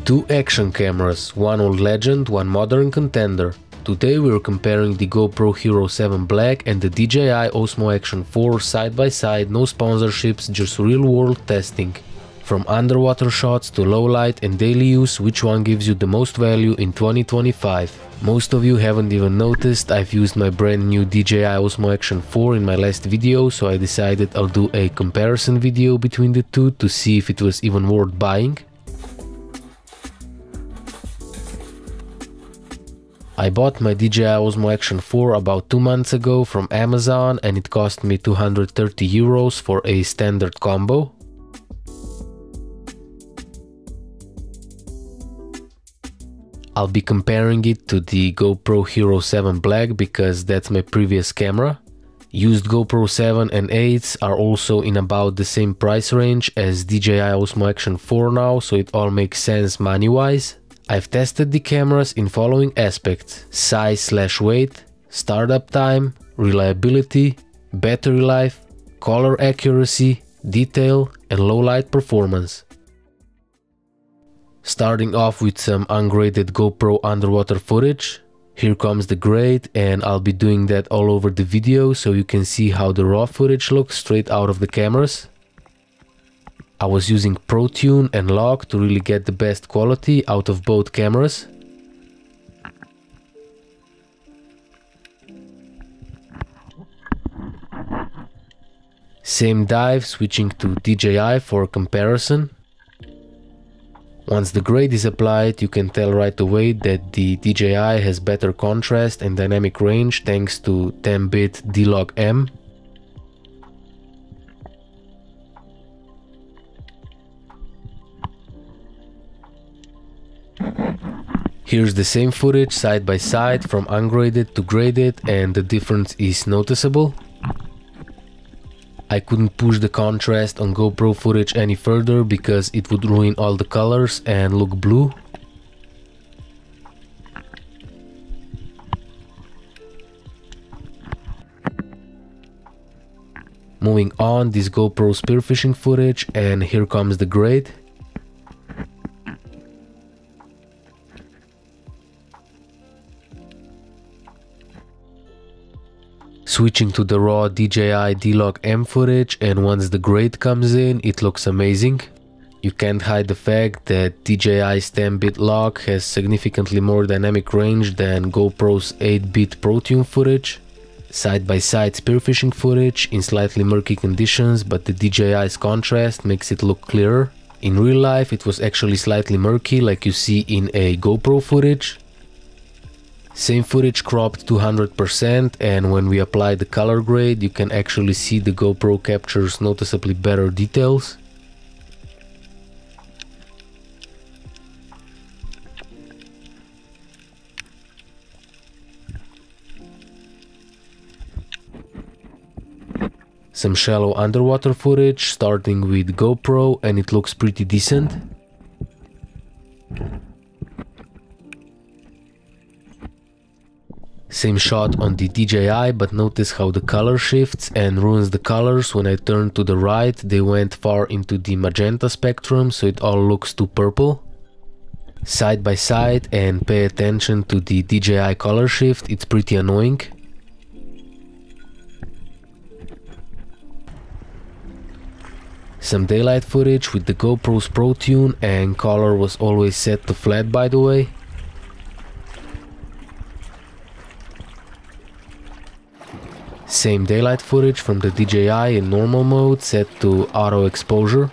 Two action cameras, one old legend, one modern contender. Today we're comparing the GoPro Hero 7 Black and the DJI Osmo Action 4 side by side, no sponsorships, just real world testing. From underwater shots to low light and daily use, which one gives you the most value in 2025? Most of you haven't even noticed I've used my brand new DJI Osmo Action 4 in my last video, so I decided I'll do a comparison video between the two to see if it was even worth buying. I bought my DJI Osmo Action 4 about 2 months ago from Amazon and it cost me 230 euros for a standard combo. I'll be comparing it to the GoPro Hero 7 Black because that's my previous camera. Used GoPro 7 and 8s are also in about the same price range as DJI Osmo Action 4 now, so it all makes sense money-wise. I've tested the cameras in following aspects: size/weight, startup time, reliability, battery life, color accuracy, detail, and low light performance. Starting off with some ungraded GoPro underwater footage. Here comes the grade, and I'll be doing that all over the video so you can see how the raw footage looks straight out of the cameras. I was using ProTune and Log to really get the best quality out of both cameras. Same dive, switching to DJI for comparison. Once the grade is applied, you can tell right away that the DJI has better contrast and dynamic range thanks to 10-bit D-Log M. Here's the same footage side by side from ungraded to graded, and the difference is noticeable. I couldn't push the contrast on GoPro footage any further because it would ruin all the colors and look blue. Moving on, this GoPro spearfishing footage, and here comes the grade. Switching to the raw DJI D-Log M footage, and once the grade comes in, it looks amazing. You can't hide the fact that DJI's 10-bit log has significantly more dynamic range than GoPro's 8-bit ProTune footage. Side by side spearfishing footage in slightly murky conditions, but the DJI's contrast makes it look clearer. In real life it was actually slightly murky like you see in a GoPro footage. Same footage cropped to 100%, and when we apply the color grade you can actually see the GoPro captures noticeably better details. Some shallow underwater footage starting with GoPro, and it looks pretty decent. Same shot on the DJI, but notice how the color shifts and ruins the colors. When I turn to the right, they went far into the magenta spectrum, so it all looks too purple. Side by side, and pay attention to the DJI color shift, it's pretty annoying. Some daylight footage with the GoPro's ProTune, and color was always set to flat, by the way. Same daylight footage from the DJI in normal mode set to auto exposure.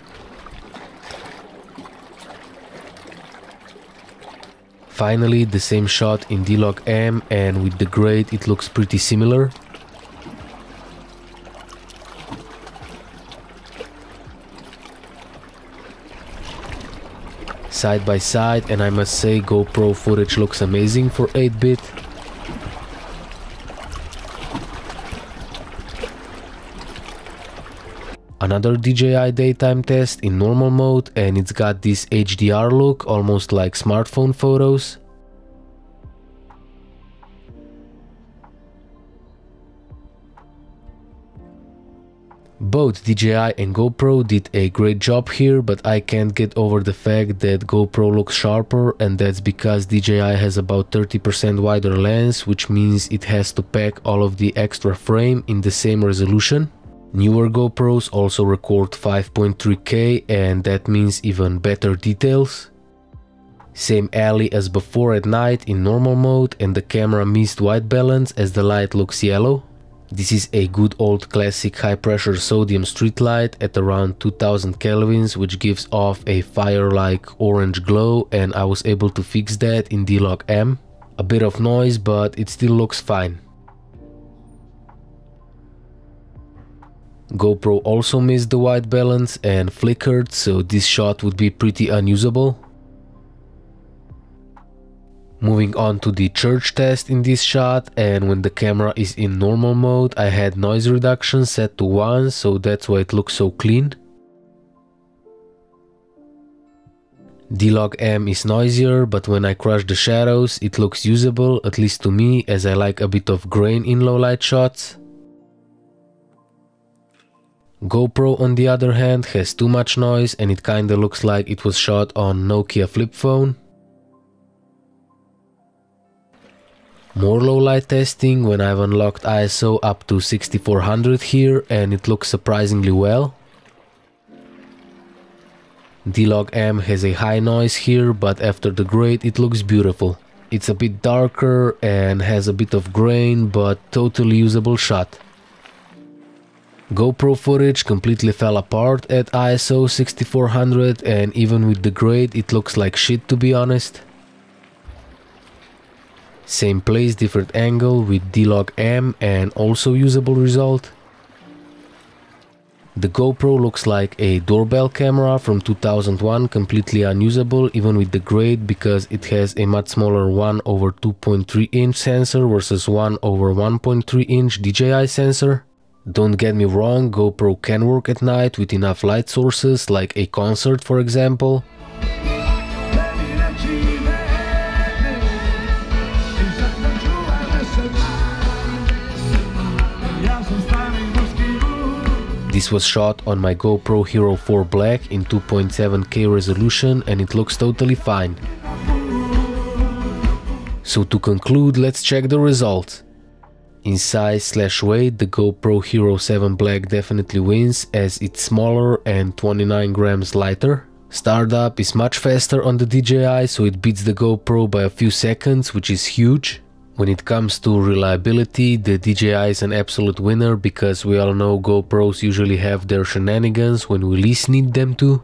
Finally, the same shot in D-Log M, and with the grade it looks pretty similar. Side by side, and I must say GoPro footage looks amazing for 8-bit. Another DJI daytime test in normal mode, and it's got this HDR look, almost like smartphone photos. Both DJI and GoPro did a great job here, but I can't get over the fact that GoPro looks sharper, and that's because DJI has about 30% wider lens, which means it has to pack all of the extra frame in the same resolution. Newer GoPros also record 5.3K, and that means even better details. Same alley as before at night in normal mode, and the camera missed white balance as the light looks yellow. This is a good old classic high pressure sodium street light at around 2000 kelvins, which gives off a fire-like orange glow, and I was able to fix that in D-Log M. A bit of noise, but it still looks fine. GoPro also missed the white balance and flickered, so this shot would be pretty unusable. Moving on to the church test in this shot, and when the camera is in normal mode, I had noise reduction set to 1, so that's why it looks so clean. D-Log M is noisier, but when I crush the shadows, it looks usable, at least to me, as I like a bit of grain in low light shots. GoPro on the other hand has too much noise, and it kinda looks like it was shot on Nokia flip phone. More low light testing when I've unlocked ISO up to 6400 here, and it looks surprisingly well. D-Log M has a high noise here, but after the grade it looks beautiful. It's a bit darker and has a bit of grain, but totally usable shot. GoPro footage completely fell apart at ISO 6400, and even with the grade it looks like shit, to be honest. Same place, different angle with D-Log M, and also usable result. The GoPro looks like a doorbell camera from 2001, completely unusable even with the grade, because it has a much smaller 1/2.3 inch sensor versus 1/1.3 inch DJI sensor. Don't get me wrong, GoPro can work at night with enough light sources, like a concert for example. This was shot on my GoPro Hero 4 Black in 2.7K resolution, and it looks totally fine. So to conclude, let's check the results. In size/weight, the GoPro Hero 7 Black definitely wins, as it's smaller and 29 grams lighter. Startup is much faster on the DJI, so it beats the GoPro by a few seconds, which is huge. When it comes to reliability, the DJI is an absolute winner, because we all know GoPros usually have their shenanigans when we least need them to.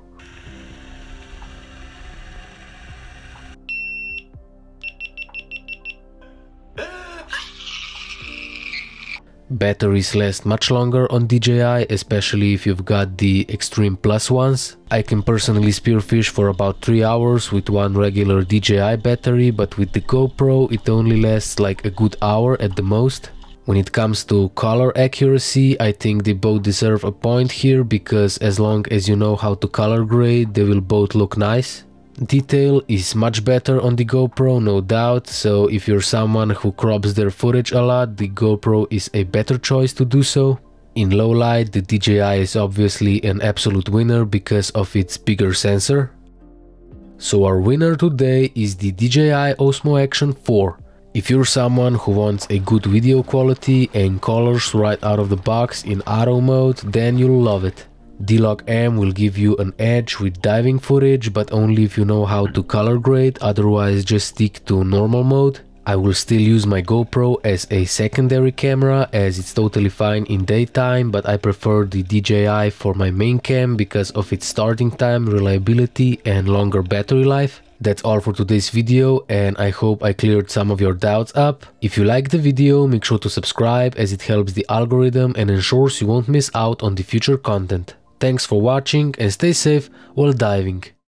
Batteries last much longer on DJI, especially if you've got the Extreme Plus ones. I can personally spearfish for about 3 hours with one regular DJI battery, but with the GoPro it only lasts like a good hour at the most. When it comes to color accuracy, I think they both deserve a point here, because as long as you know how to color grade, they will both look nice. Detail is much better on the GoPro, no doubt, so if you're someone who crops their footage a lot, the GoPro is a better choice to do so. In low light, the DJI is obviously an absolute winner because of its bigger sensor. So our winner today is the DJI Osmo Action 4. If you're someone who wants a good video quality and colors right out of the box in auto mode, then you'll love it. D-Log M will give you an edge with diving footage, but only if you know how to color grade, otherwise just stick to normal mode. I will still use my GoPro as a secondary camera, as it's totally fine in daytime, but I prefer the DJI for my main cam because of its starting time, reliability and longer battery life. That's all for today's video, and I hope I cleared some of your doubts up. If you liked the video, make sure to subscribe, as it helps the algorithm and ensures you won't miss out on the future content. Thanks for watching and stay safe while diving.